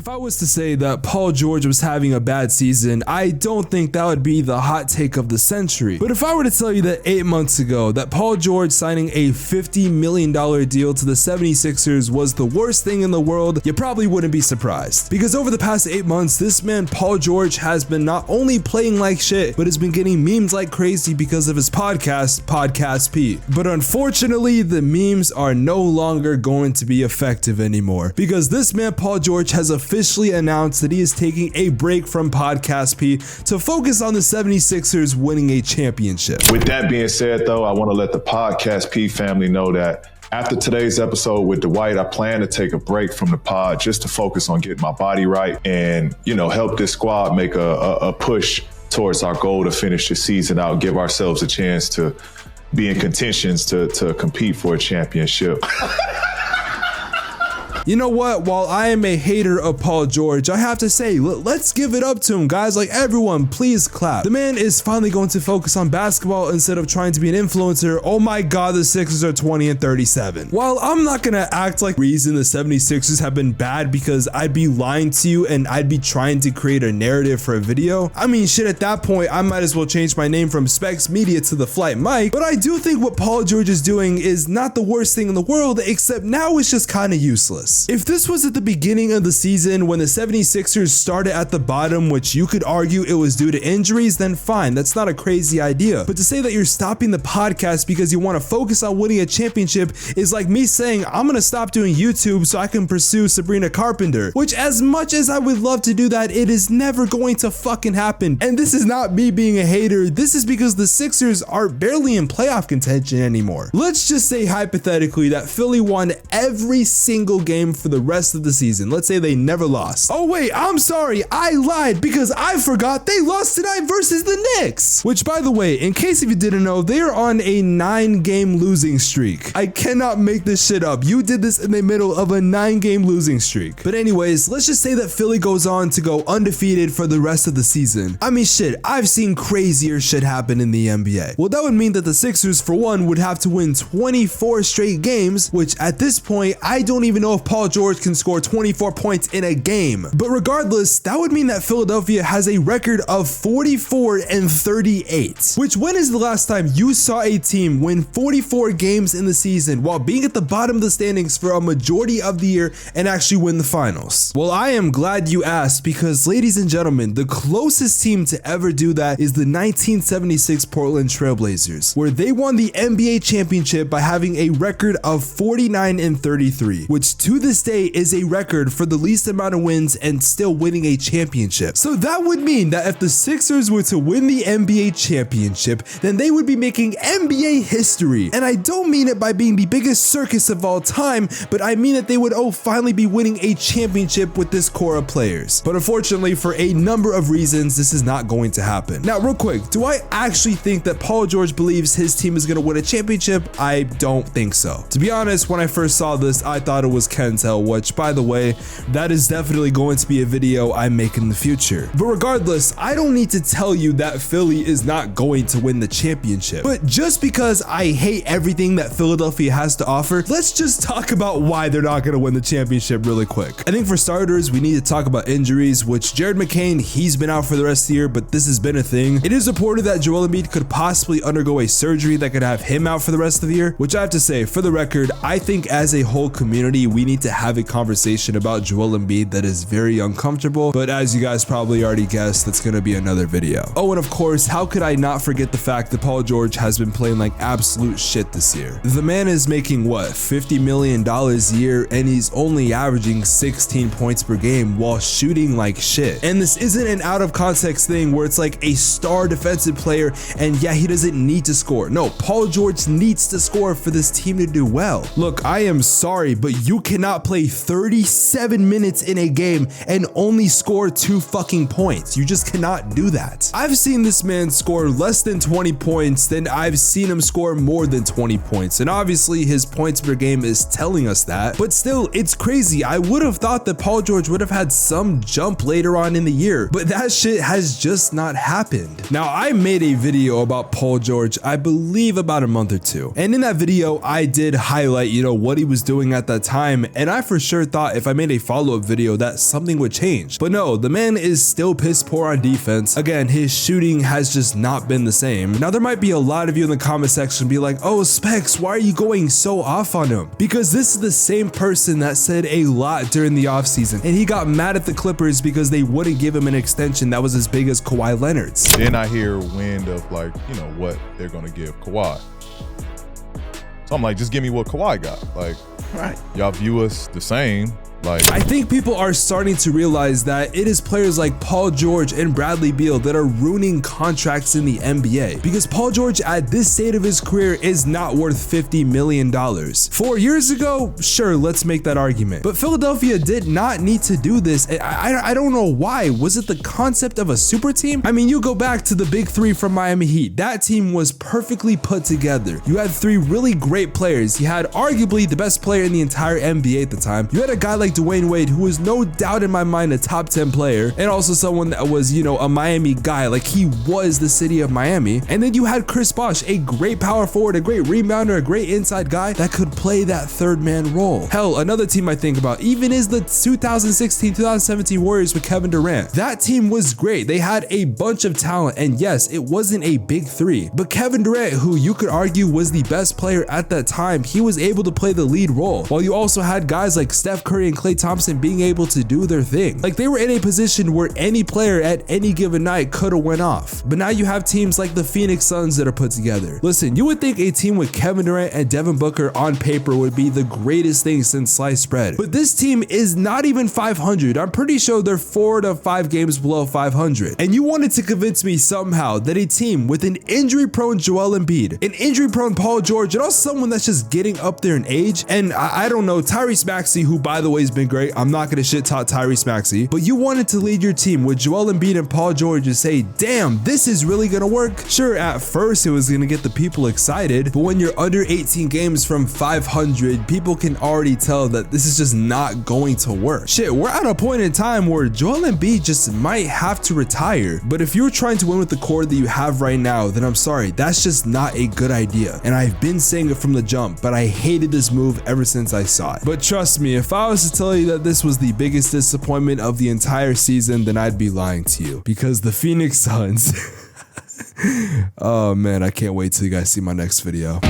If I was to say that Paul George was having a bad season, I don't think that would be the hot take of the century. But if I were to tell you that 8 months ago that Paul George signing a $50 million deal to the 76ers was the worst thing in the world, you probably wouldn't be surprised. Because over the past 8 months, this man Paul George has been not only playing like shit, but has been getting memes like crazy because of his podcast, Podcast P. But unfortunately, the memes are no longer going to be effective anymore, because this man Paul George has officially announced that he is taking a break from Podcast P to focus on the 76ers winning a championship. With that being said, though, I want to let the Podcast P family know that after today's episode with Dwight, I plan to take a break from the pod just to focus on getting my body right and, help this squad make a push towards our goal to finish the season out, give ourselves a chance to be in contentions to compete for a championship. You know what? While I am a hater of Paul George, I have to say, let's give it up to him, guys. Like, everyone, please clap. The man is finally going to focus on basketball instead of trying to be an influencer. Oh my God, the Sixers are 20-37. While I'm not gonna act like the reason the 76ers have been bad because I'd be lying to you and I'd be trying to create a narrative for a video. I mean, shit, at that point, I might as well change my name from Spex Media to The Flight Mike. But I do think what Paul George is doing is not the worst thing in the world, except now it's just kind of useless. If this was at the beginning of the season when the 76ers started at the bottom, which you could argue it was due to injuries, then fine, that's not a crazy idea. But to say that you're stopping the podcast because you want to focus on winning a championship is like me saying I'm gonna stop doing YouTube so I can pursue Sabrina Carpenter, which, as much as I would love to do that, it is never going to fucking happen. And this is not me being a hater, this is because the Sixers are barely in playoff contention anymore. Let's just say hypothetically that Philly won every single game for the rest of the season. Let's say they never lost. Oh wait, I'm sorry, I lied because I forgot they lost tonight versus the Knicks. Which, by the way, in case if you didn't know, they are on a 9-game losing streak. I cannot make this shit up. You did this in the middle of a 9-game losing streak. But anyways, let's just say that Philly goes on to go undefeated for the rest of the season. I mean, shit, I've seen crazier shit happen in the NBA. Well, that would mean that the Sixers, for one, would have to win 24 straight games, which at this point, I don't even know if Paul George can score 24 points in a game. But regardless, that would mean that Philadelphia has a record of 44-38. Which, when is the last time you saw a team win 44 games in the season while being at the bottom of the standings for a majority of the year and actually win the finals? Well, I am glad you asked, because ladies and gentlemen, the closest team to ever do that is the 1976 Portland Trail Blazers, where they won the NBA championship by having a record of 49-33, which to this day is a record for the least amount of wins and still winning a championship. So that would mean that if the Sixers were to win the NBA championship, then they would be making NBA history. And I don't mean it by being the biggest circus of all time, but I mean that they would finally be winning a championship with this core of players. But unfortunately, for a number of reasons, this is not going to happen. Now, real quick, do I actually think that Paul George believes his team is going to win a championship? I don't think so. To be honest, when I first saw this, I thought it was Kentel, which, by the way, that is definitely going to be a video I make in the future. But regardless, I don't need to tell you that Philly is not going to win the championship. But just because I hate everything that Philadelphia has to offer, let's just talk about why they're not going to win the championship really quick. I think for starters, we need to talk about injuries, which Jared McCain, he's been out for the rest of the year, but this has been a thing. It is reported that Joel Embiid could possibly undergo a surgery that could have him out for the rest of the year, which I have to say, for the record, I think as a whole community, we need to have a conversation about Joel Embiid that is very uncomfortable, but as you guys probably already guessed, that's gonna be another video. Oh, and of course, how could I not forget the fact that Paul George has been playing like absolute shit this year? The man is making what, $50 million a year, and he's only averaging 16 points per game while shooting like shit. And this isn't an out of context thing where it's like a star defensive player and yeah, he doesn't need to score. No, Paul George needs to score for this team to do well. Look, I am sorry, but you cannot play 37 minutes in a game and only score 2 fucking points. You just cannot do that. I've seen this man score less than 20 points, then I've seen him score more than 20 points. And obviously his points per game is telling us that, but still, it's crazy. I would have thought that Paul George would have had some jump later on in the year, but that shit has just not happened. Now, I made a video about Paul George, I believe about a month or two. And in that video, I did highlight, what he was doing at that time. and I for sure thought if I made a follow-up video that something would change. But no, the man is still piss poor on defense. Again, his shooting has just not been the same. Now there might be a lot of you in the comment section be like, oh Spex, why are you going so off on him? Because this is the same person that said a lot during the offseason, and he got mad at the Clippers because they wouldn't give him an extension that was as big as Kawhi Leonard's. Then I hear wind of like, you know, what they're gonna give Kawhi. So I'm like, just give me what Kawhi got. Like, right. Y'all view us the same. Like, I think people are starting to realize that it is players like Paul George and Bradley Beal that are ruining contracts in the NBA, because Paul George at this state of his career is not worth $50 million. 4 years ago, sure, let's make that argument. But Philadelphia did not need to do this. I don't know why. Was it the concept of a super team? I mean, you go back to the big three from Miami Heat. That team was perfectly put together. You had three really great players. You had arguably the best player in the entire NBA at the time. You had a guy like Dwayne Wade, who was no doubt in my mind a top 10 player, and also someone that was, you know, a Miami guy. Like, he was the city of Miami. And then you had Chris Bosh, a great power forward, a great rebounder, a great inside guy that could play that third man role. Hell, another team I think about even is the 2016-2017 Warriors with Kevin Durant. That team was great. They had a bunch of talent, and yes, it wasn't a big three, but Kevin Durant, who you could argue was the best player at that time, he was able to play the lead role, while you also had guys like Steph Curry and Klay Thompson being able to do their thing. Like, they were in a position where any player at any given night could have went off. But now you have teams like the Phoenix Suns that are put together. Listen, you would think a team with Kevin Durant and Devin Booker on paper would be the greatest thing since sliced bread. But this team is not even 500. I'm pretty sure they're 4 to 5 games below 500. And you wanted to convince me somehow that a team with an injury-prone Joel Embiid, an injury-prone Paul George, and also someone that's just getting up there in age, and I don't know, Tyrese Maxey, who by the way has been great. I'm not going to shit talk Tyrese Maxey, but you wanted to lead your team with Joel Embiid and Paul George and say, damn, this is really going to work. Sure, at first it was going to get the people excited, but when you're under 18 games from 500, people can already tell that this is just not going to work. Shit, we're at a point in time where Joel Embiid just might have to retire. But if you're trying to win with the core that you have right now, then I'm sorry, that's just not a good idea. And I've been saying it from the jump, but I hated this move ever since I saw it. But trust me, if I was to tell you that this was the biggest disappointment of the entire season, then I'd be lying to you, because the Phoenix Suns oh man, I can't wait till you guys see my next video.